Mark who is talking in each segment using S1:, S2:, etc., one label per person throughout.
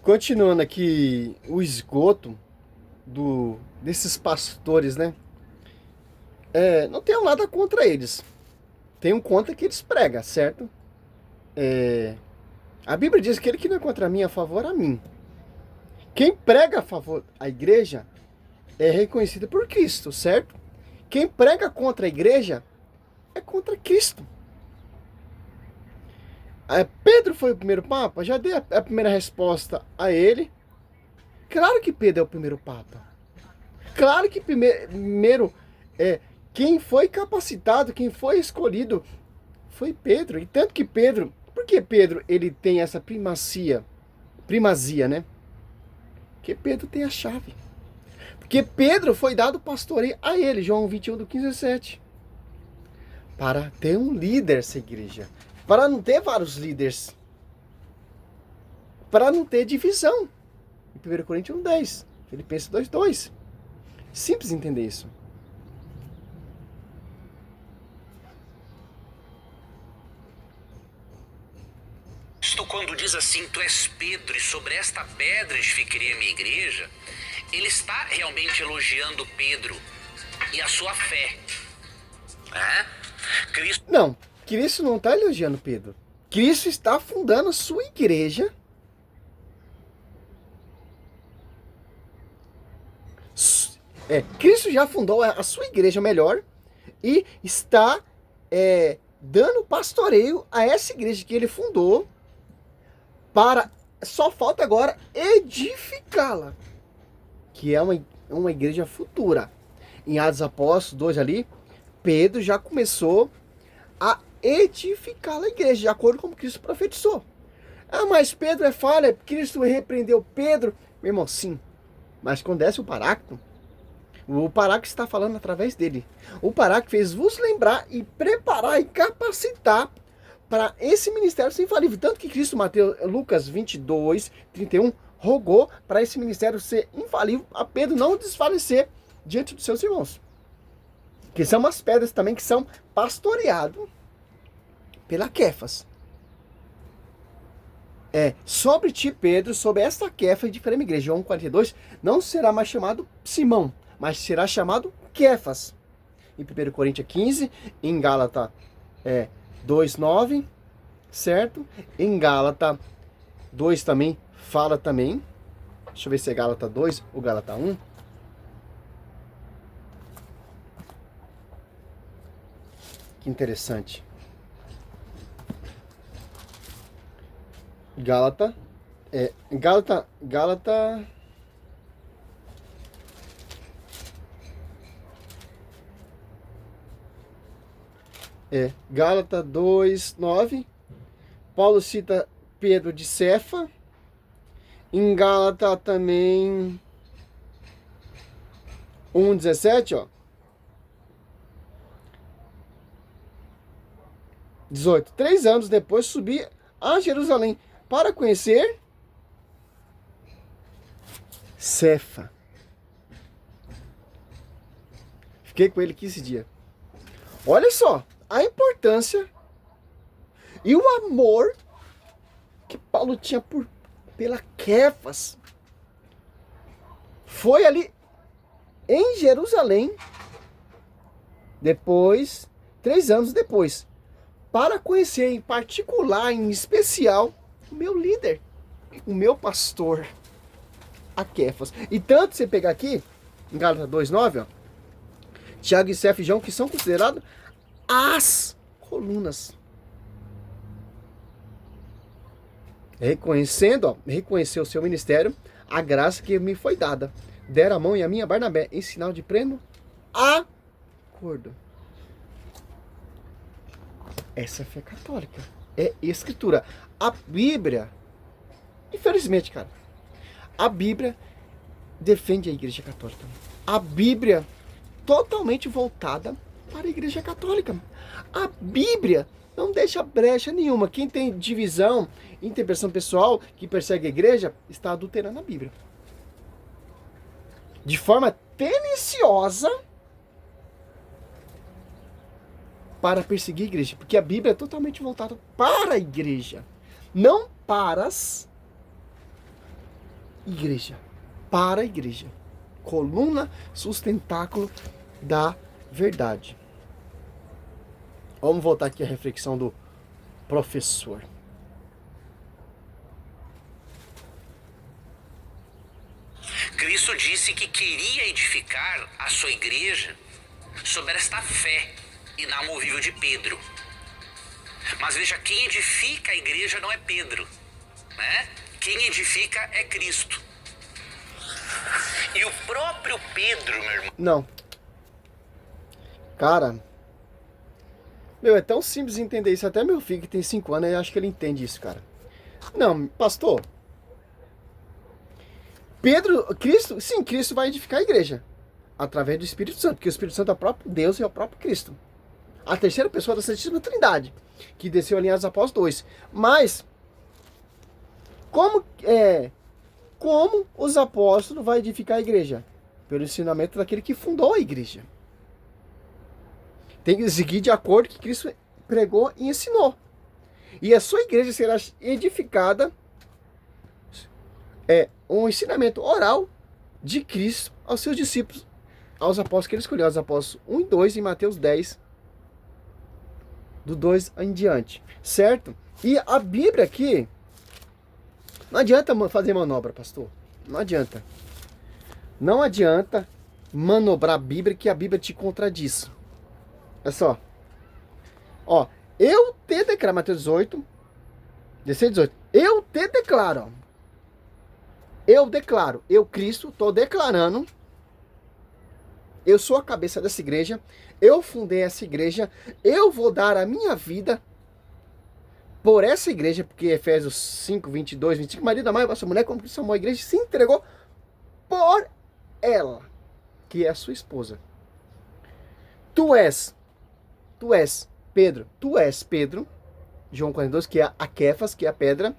S1: Continuando aqui o esgoto desses pastores, né? Não tenho nada contra eles. Tenho contra que eles pregam, certo? A Bíblia diz que aquele que não é contra mim, é a favor a mim. Quem prega a favor à igreja é reconhecido por Cristo, certo? Quem prega contra a igreja é contra Cristo. Pedro foi o primeiro papa? Já dei a primeira resposta a ele. Claro que Pedro é o primeiro papa. Claro que primeiro quem foi capacitado, quem foi escolhido foi Pedro. E tanto que Pedro, por que Pedro ele tem essa primazia, né? Porque Pedro tem a chave. Porque Pedro foi dado pastoreio a ele, João 21, do 15 ao 7. Para ter um líder essa igreja. Para não ter vários líderes. Para não ter divisão. Em 1 Coríntios 1:10. Filipenses 2:2. Simples entender isso.
S2: Quando diz assim, tu és Pedro e sobre esta pedra edificarei a minha igreja, ele está realmente elogiando Pedro e a sua fé.
S1: Não, Cristo não está elogiando Pedro. Cristo está fundando a sua igreja. Cristo já fundou a sua igreja melhor e está dando pastoreio a essa igreja que ele fundou. Só falta agora edificá-la, que é uma igreja futura. Em Atos Apóstolos 2 ali, Pedro já começou a edificar a igreja, de acordo com o que Cristo profetizou. Mas Pedro é falha, Cristo repreendeu Pedro. Meu irmão, sim, mas quando desce o Paráclito está falando através dele. O Paráclito fez vos lembrar e preparar e capacitar para esse ministério ser infalível. Tanto que Cristo, Lucas 22:31, rogou para esse ministério ser infalível, a Pedro não desfalecer diante dos seus irmãos. Que são umas pedras também que são pastoreadas pela Quefas. Sobre ti, Pedro, sobre esta Quefa de firme igreja, João 42, não será mais chamado Simão, mas será chamado Quefas. Em 1 Coríntios 15, em Gálatas 2:9, certo? Em Gálatas 2 também fala também. Deixa eu ver se é Gálatas 2 ou Gálatas 1. Que interessante. Gálatas. Gálatas 2:9. Paulo cita Pedro de Cefa. Em Gálatas também 1:17, ó. 18. 3 anos depois subi a Jerusalém para conhecer Cefa. Fiquei com ele 15 dias. Olha só a importância e o amor que Paulo tinha pela Quefas. Foi ali em Jerusalém, depois, 3 anos depois, para conhecer em particular, em especial, o meu líder, o meu pastor, a Quefas. E tanto você pegar aqui, em Gálatas 2:9, ó, Tiago e Cefas e João, que são considerados as colunas. Reconheceu o seu ministério, a graça que me foi dada. Deram a mão e a minha Barnabé, em sinal de pleno acordo. Essa é a fé católica. É escritura. A Bíblia, infelizmente, cara, a Bíblia defende a Igreja Católica. A Bíblia totalmente voltada para a Igreja Católica. A Bíblia não deixa brecha nenhuma. Quem tem divisão, interpretação pessoal, que persegue a igreja, está adulterando a Bíblia. De forma teniciosa para perseguir a igreja. Porque a Bíblia é totalmente voltada para a igreja. Não para igreja. Para a igreja. Coluna, sustentáculo da verdade. Vamos voltar aqui à reflexão do professor.
S2: Cristo disse que queria edificar a sua igreja sobre esta fé inamovível de Pedro. Mas veja, quem edifica a igreja não é Pedro, né? Quem edifica é Cristo. E o próprio Pedro, meu irmão...
S1: Não. Cara, é tão simples entender isso. Até meu filho que tem 5 anos, eu acho que ele entende isso, cara. Não, pastor. Cristo vai edificar a igreja. Através do Espírito Santo. Porque o Espírito Santo é o próprio Deus e é o próprio Cristo. A terceira pessoa da Santíssima Trindade. Que desceu ali em Atos Apóstolos 2. Mas, como os apóstolos vão edificar a igreja? Pelo ensinamento daquele que fundou a igreja. Tem que seguir de acordo com o que Cristo pregou e ensinou. E a sua igreja será edificada um ensinamento oral de Cristo aos seus discípulos, aos apóstolos que ele escolheu, aos apóstolos 1 e 2 em Mateus 10, do 2 em diante, certo? E a Bíblia aqui, não adianta fazer manobra, pastor, não adianta. Não adianta manobrar a Bíblia que a Bíblia te contradiz. É só. Ó, eu te declaro, Mateus 18, 16, 18. Eu te declaro, ó. Eu declaro, eu, Cristo, estou declarando, eu sou a cabeça dessa igreja, eu fundei essa igreja, eu vou dar a minha vida por essa igreja, porque Efésios 5, 22, 25, marido amai a vossa mulher como Cristo amou a igreja, se entregou por ela, que é a sua esposa. Tu és Pedro, João 42, que é a Kefas, que é a pedra,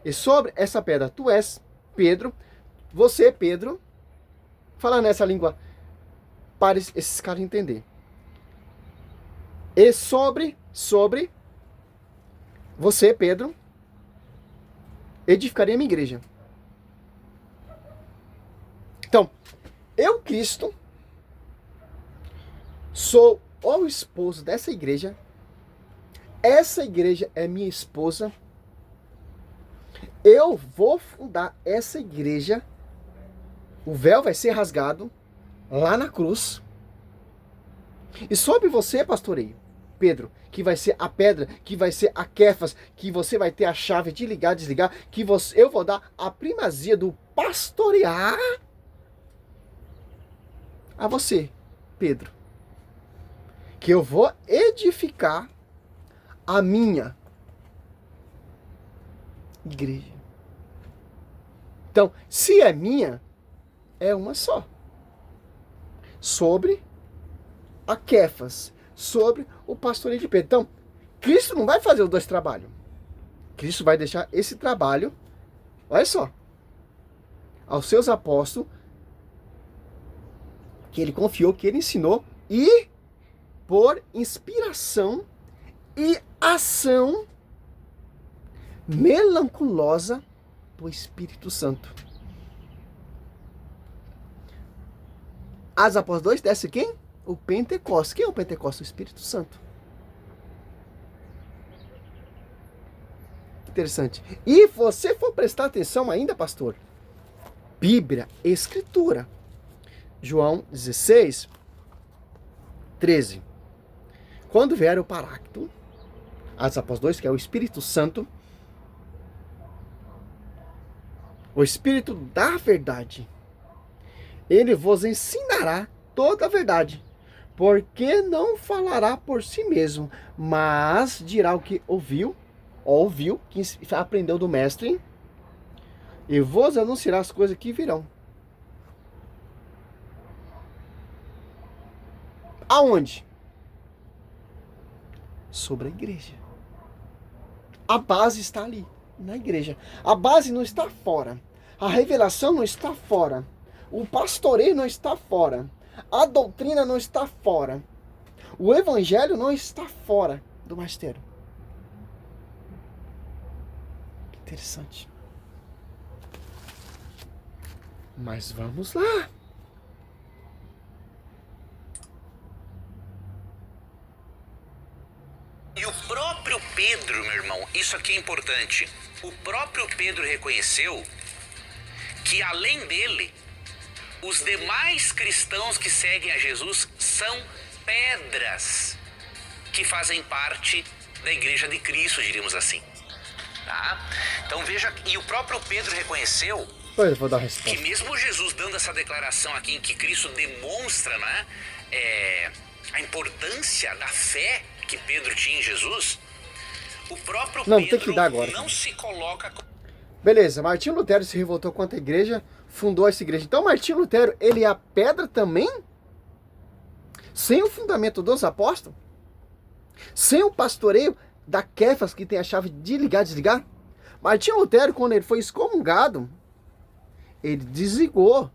S1: e sobre essa pedra, tu és Pedro, você, Pedro, fala nessa língua para esses caras entender. E sobre você, Pedro, edificarei a minha igreja. Então, eu, Cristo, sou o esposo dessa igreja. Essa igreja é minha esposa. Eu vou fundar essa igreja. O véu vai ser rasgado lá na cruz. E sobre você, pastoreio, Pedro, que vai ser a pedra, que vai ser a Kefas, que você vai ter a chave de ligar, desligar, que eu vou dar a primazia do pastorear a você, Pedro. Que eu vou edificar a minha igreja. Então, se é minha, é uma só. Sobre a Kefas, sobre o pastoreio de Pedro. Então, Cristo não vai fazer os dois trabalhos. Cristo vai deixar esse trabalho, olha só, aos seus apóstolos, que ele confiou, que ele ensinou, e por inspiração e ação melanculosa do Espírito Santo. Atos Apóstolos 2 desce quem? O Pentecostes. Quem é o Pentecostes? O Espírito Santo. Interessante. E você for prestar atenção ainda, pastor, Bíblia, Escritura. João 16, 13. Quando vier o Paráclito, Atos Apóstolos 2, que é o Espírito Santo, o Espírito da verdade, ele vos ensinará toda a verdade, porque não falará por si mesmo, mas dirá o que ouviu, que aprendeu do mestre, e vos anunciará as coisas que virão. Aonde? Sobre a igreja. A base está ali, na igreja. A base não está fora. A revelação não está fora. O pastoreio não está fora. A doutrina não está fora. O evangelho não está fora do magistério. Interessante. Mas vamos lá.
S2: E o próprio Pedro, meu irmão, isso aqui é importante. O próprio Pedro reconheceu que além dele, os demais cristãos que seguem a Jesus são pedras que fazem parte da igreja de Cristo, diríamos assim. Tá? Então veja, e o próprio Pedro reconheceu
S1: Eu vou dar a resposta.
S2: que mesmo Jesus dando essa declaração aqui em que Cristo demonstra, né, a importância da fé que Pedro tinha em Jesus, o próprio
S1: Não,
S2: Pedro
S1: tem que dar agora.
S2: não se coloca...
S1: Beleza, Martinho Lutero se revoltou contra a igreja, fundou essa igreja. Então Martinho Lutero, ele é a pedra também? Sem o fundamento dos apóstolos? Sem o pastoreio da Kéfas, que tem a chave de ligar e desligar? Martinho Lutero, quando ele foi excomungado, ele desligou.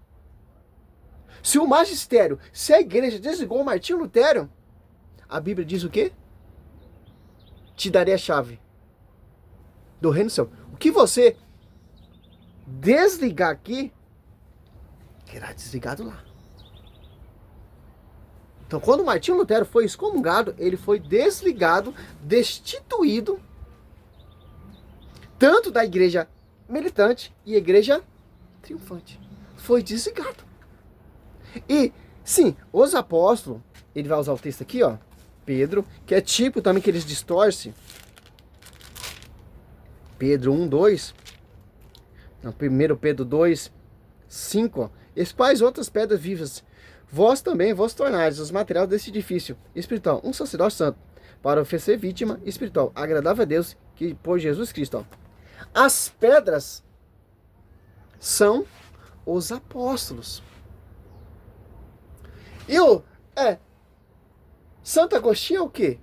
S1: Se o magistério, se a igreja desligou o Martinho Lutero, a Bíblia diz o quê? Te darei a chave do reino do céu. O que você desligar aqui, será desligado lá. Então, quando Martinho Lutero foi excomungado, ele foi desligado, destituído, tanto da igreja militante e a igreja triunfante. Foi desligado. E, sim, os apóstolos, ele vai usar o texto aqui, ó, Pedro, que é tipo também que eles distorcem. Pedro 1, 2. Não, 1 Pedro 2, 5, ó. Espais outras pedras vivas. Vós também vos tornares os materiais desse edifício espiritual, um sacerdócio santo, para oferecer vítima espiritual, agradável a Deus, que por Jesus Cristo. Ó. As pedras são os apóstolos. E Santo Agostinho é o quê?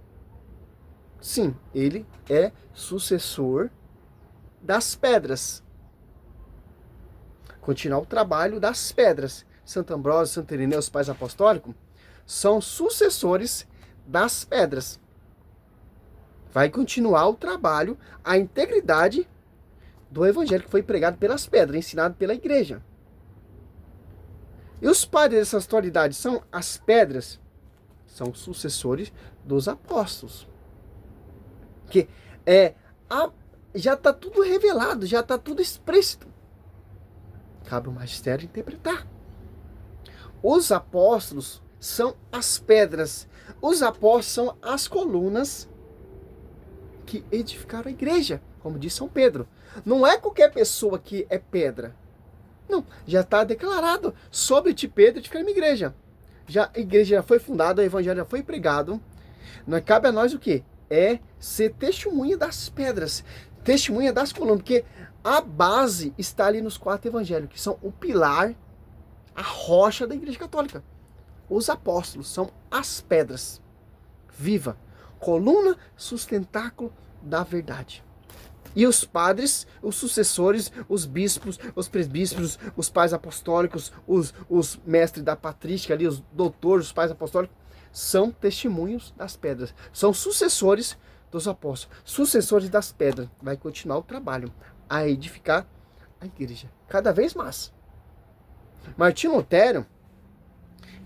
S1: Sim, ele é sucessor das pedras. Continuar o trabalho das pedras. Santo Ambrósio, Santo Irineu, os pais apostólicos, são sucessores das pedras. Vai continuar o trabalho, a integridade do evangelho que foi pregado pelas pedras, ensinado pela igreja. E os padres dessa autoridade são as pedras, são sucessores dos apóstolos. Que já está tudo revelado, já está tudo explícito. Cabe ao magistério interpretar. Os apóstolos são as pedras. Os apóstolos são as colunas que edificaram a igreja, como diz São Pedro. Não é qualquer pessoa que é pedra. Não, já está declarado sobre ti, Pedro, edificar uma igreja. A igreja já foi fundada, o evangelho já foi pregado. Não cabe a nós o quê? É ser testemunha das pedras, testemunha das colunas, porque a base está ali nos 4 evangelhos, que são o pilar, a rocha da igreja católica. Os apóstolos são as pedras. Viva, coluna, sustentáculo da verdade. E os padres, os sucessores, os bispos, os presbíteros, os pais apostólicos, os mestres da patrística ali, os doutores, os pais apostólicos, são testemunhos das pedras. São sucessores dos apóstolos, sucessores das pedras. Vai continuar o trabalho a edificar a igreja cada vez mais. Martinho Lutero,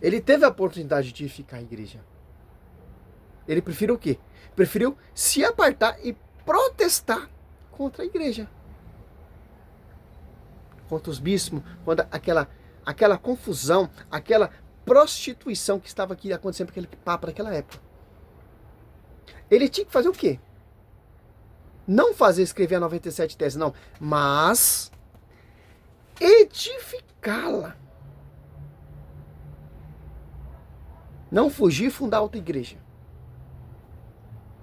S1: ele teve a oportunidade de edificar a igreja. Ele preferiu o quê? Preferiu se apartar e protestar contra a igreja. Contra os bispos, contra aquela confusão, aquela prostituição que estava aqui acontecendo com aquele papa naquela época. Ele tinha que fazer o quê? Não escrever a 97 teses, não. Mas edificá-la. Não fugir e fundar outra igreja.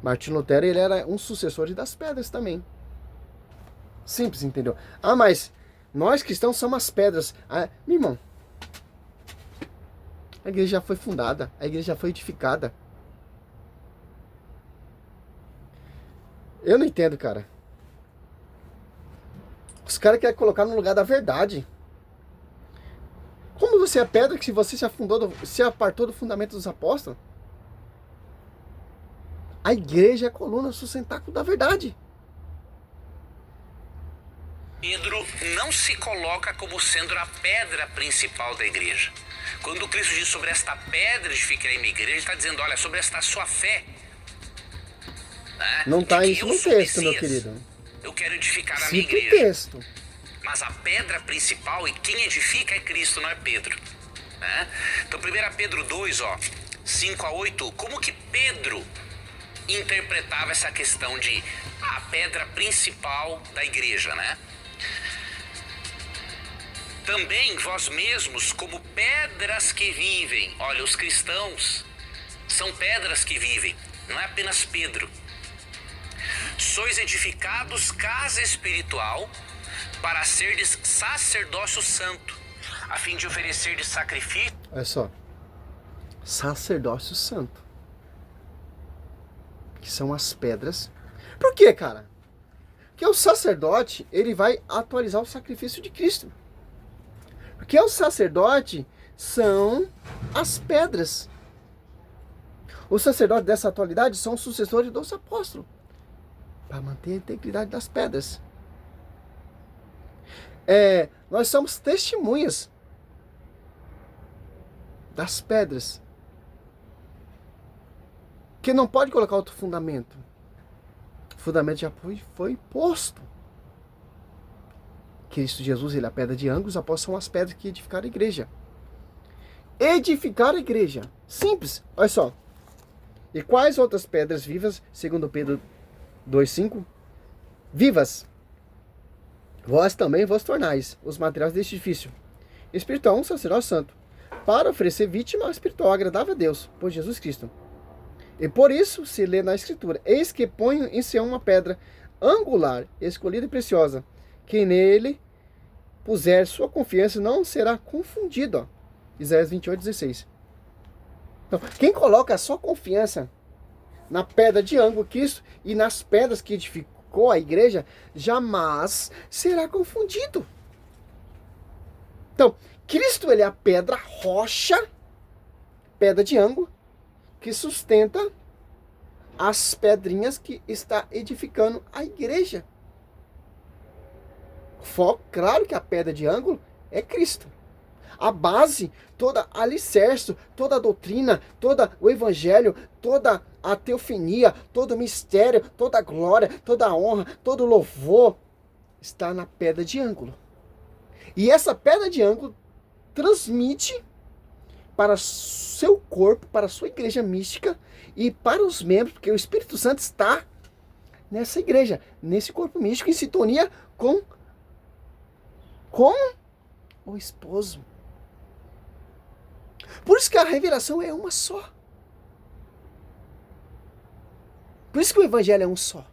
S1: Martinho Lutero, ele era um sucessor das pedras também. Simples, entendeu? Ah, mas nós cristãos somos as pedras. Ah, meu irmão, a igreja já foi fundada, a igreja já foi edificada. Eu não entendo, cara. Os caras querem colocar no lugar da verdade. Como você é pedra que você se apartou do fundamento dos apóstolos? A igreja é a coluna sustentáculo da verdade.
S2: Pedro não se coloca como sendo a pedra principal da igreja. Quando Cristo diz sobre esta pedra edificarei minha igreja, ele está dizendo, olha, sobre esta sua fé. Né?
S1: Não está isso no texto, meu
S2: Messias,
S1: querido.
S2: eu quero edificar a minha
S1: Cita o
S2: igreja.
S1: texto.
S2: Mas a pedra principal e quem edifica é Cristo, não é Pedro. Né? Então 1 Pedro 2, 5 a 8, como que Pedro interpretava essa questão de a pedra principal da igreja, né? Também vós mesmos, como pedras que vivem. Olha, os cristãos são pedras que vivem, não é apenas Pedro. Sois edificados casa espiritual para serdes sacerdócio santo, a fim de oferecerdes sacrifício.
S1: Olha só. Sacerdócio santo. Que são as pedras. Por quê, cara? Porque o sacerdote, ele vai atualizar o sacrifício de Cristo. Porque o sacerdote são as pedras. Os sacerdotes dessa atualidade são os sucessores dos apóstolos. Para manter a integridade das pedras. Nós somos testemunhas das pedras. Que não pode colocar outro fundamento. O fundamento já foi posto. Cristo Jesus, ele é a pedra de ângulo, os apóstolos são as pedras que edificaram a igreja. Edificar a igreja. Simples. Olha só. E quais outras pedras vivas, segundo Pedro 2,5? Vivas. Vós também vos tornais os materiais deste edifício. Espiritual, um sacerdócio santo, para oferecer vítima espiritual agradável a Deus, por Jesus Cristo. E por isso se lê na Escritura: eis que ponho em Sião uma pedra angular, escolhida e preciosa. Quem nele puser sua confiança não será confundido. Isaías 28:16. Então, quem coloca a sua confiança na pedra de ângulo, Cristo, e nas pedras que edificou a igreja, jamais será confundido. Então, Cristo, ele é a pedra rocha, pedra de ângulo, que sustenta as pedrinhas que está edificando a igreja. Claro que a pedra de ângulo é Cristo. A base, toda alicerce, toda a doutrina, todo o evangelho, toda a teofania, todo o mistério, toda a glória, toda a honra, todo o louvor está na pedra de ângulo. E essa pedra de ângulo transmite para seu corpo, para a sua igreja mística e para os membros, porque o Espírito Santo está nessa igreja, nesse corpo místico, em sintonia com o esposo. Por isso que a revelação é uma só. Por isso que o evangelho é um só.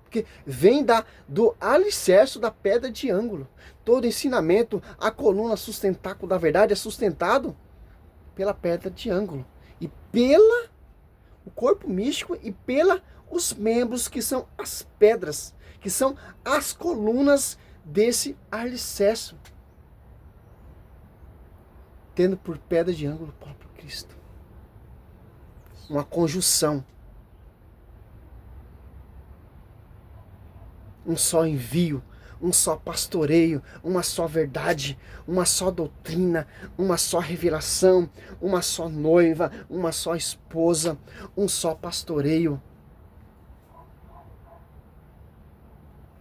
S1: Porque vem do alicerce da pedra de ângulo. Todo ensinamento, a coluna sustentáculo da verdade é sustentado pela pedra de ângulo. E pela o corpo místico e pela os membros que são as pedras, que são as colunas desse alicerce, tendo por pedra de ângulo o próprio Cristo. Uma conjunção. Um só envio, um só pastoreio, uma só verdade, uma só doutrina, uma só revelação, uma só noiva, uma só esposa, um só pastoreio.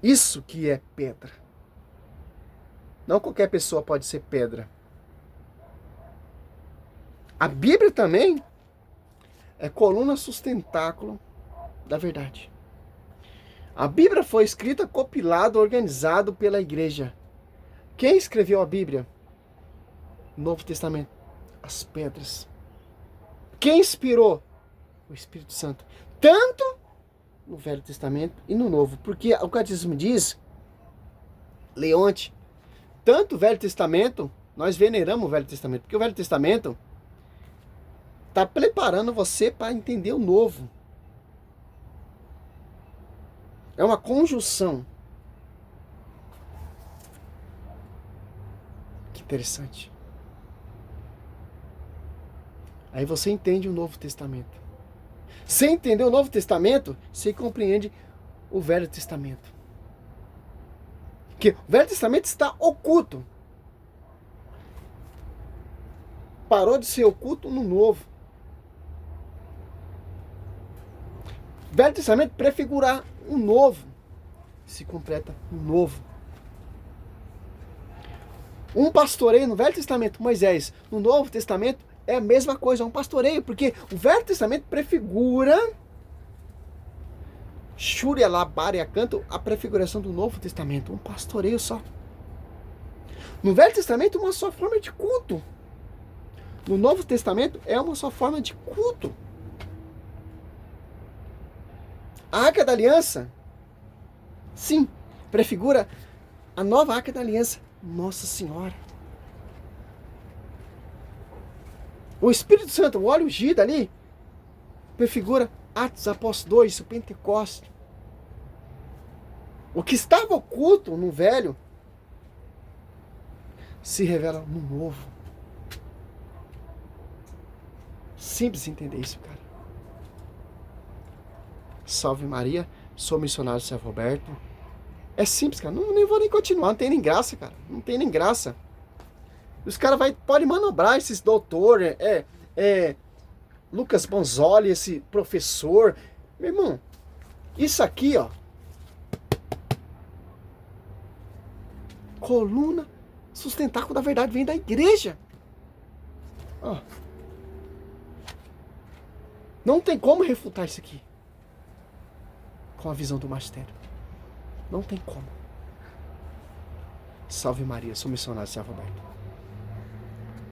S1: Isso que é pedra. Não qualquer pessoa pode ser pedra. A Bíblia também é coluna sustentáculo da verdade. A Bíblia foi escrita, compilado, organizado pela igreja. Quem escreveu a Bíblia? Novo Testamento. As pedras. Quem inspirou? O Espírito Santo. Tanto no Velho Testamento e no Novo. Porque o catecismo diz, Leonte, tanto o Velho Testamento, nós veneramos o Velho Testamento, porque o Velho Testamento está preparando você para entender o Novo. É uma conjunção. Que interessante. Aí você entende o Novo Testamento. Sem entender o Novo Testamento, você compreende o Velho Testamento. Que o Velho Testamento está oculto. Parou de ser oculto no Novo. Velho Testamento prefigurar um novo. Se completa um novo. Um pastoreio no Velho Testamento, Moisés. No Novo Testamento é a mesma coisa, é um pastoreio. Porque o Velho Testamento prefigura Shúria, Labária, Canto, a prefiguração do Novo Testamento. Um pastoreio só. No Velho Testamento, uma só forma de culto. No Novo Testamento, é uma só forma de culto. A Arca da Aliança, sim, prefigura a nova Arca da Aliança. Nossa Senhora. O Espírito Santo, o óleo ungido ali, prefigura Atos Apóstolos 2, o Pentecostes. O que estava oculto no velho se revela no novo. Simples entender isso, cara. Salve Maria, sou missionário Servo Roberto. É simples, cara. Nem vou nem continuar, não tem nem graça, cara. Não tem nem graça. Os caras podem manobrar esses doutores, Lucas Bonzoli, esse professor. Meu irmão, isso aqui, ó. Coluna sustentáculo da verdade vem da igreja. Ó. Não tem como refutar isso aqui com a visão do magistério. Não tem como. Salve Maria, sou missionário Servo Roberto.